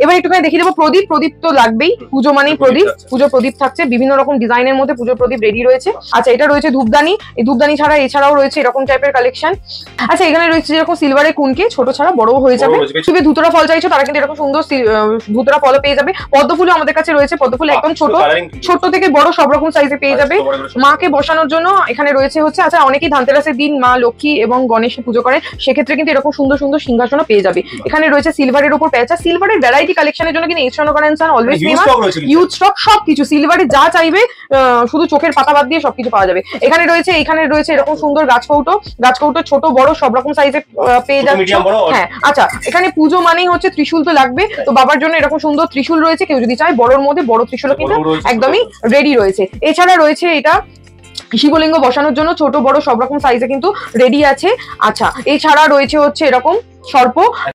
এবার একটুখানি দেখিয়ে দেবো প্রদীপ। প্রদীপ তো লাগবেই, পুজো মানেই প্রদীপ, পুজো প্রদীপ থাকছে বিভিন্ন রকম ডিজাইনের মধ্যে, পুজো প্রদীপ রেডি রয়েছে। আচ্ছা এটা রয়েছে ধূপদানি, এই ধূপদানি ছাড়া এছাড়াও রয়েছে এরকম টাইপের কালেকশন। আচ্ছা এখানে রয়েছে যেরকম সিলভারের কুনকে, ছোট ছাড়া বড় হয়ে যাবে। তুমি ধুতরা ফল চাইছো তারা কিন্তু এরকম সুন্দর ধুতরা ফলও পেয়ে যাবে। পদ্মফুলও আমাদের কাছে রয়েছে, পদ্মফুল একদম ছোট থেকে বড় সব রকম সাইজে পেয়ে যাবে। মাকে বসানোর জন্য এখানে রয়েছে হচ্ছে, আচ্ছা অনেকেই ধানতেরাসের দিন মা লক্ষ্মী এবং গণেশের পুজো করেন, সেক্ষেত্রে কিন্তু এরকম সুন্দর সুন্দর সিংহাসনও পেয়ে যাবে। এখানে রয়েছে সিলভারের উপর পেঁচা, সিলভারের ভ্যারাইটি কালেকশনের জন্য কিন্তু ঈশ্বর করেন অলওয়েজ ইউজ স্টক, সবকিছু সিলভারের যা চাইবে শুধু চোখের পাতা বাদ দিয়ে সবকিছু পাওয়া যাবে। এখানে রয়েছে এরকম সুন্দর গাছকৌটো, গাছকৌটো ছোট বড় সব রকম সাইজে পেয়ে যাচ্ছে। হ্যাঁ আচ্ছা এখানে পুজো মানেই হচ্ছে ত্রিশূল তো লাগবে, তো বাবার জন্য এরকম সুন্দর ত্রিশূল রয়েছে, কেউ যদি চায় বড়র মধ্যে বড় ত্রিশূলও কিন্তু একদমই রেডি রয়েছে। এছাড়া রয়েছে এটা শিবলিঙ্গ বসানোর জন্য ছোট বড় সব রকম সাইজে কিন্তু রেডি আছে। আচ্ছা এছাড়া রয়েছে হচ্ছে এরকম সর্প।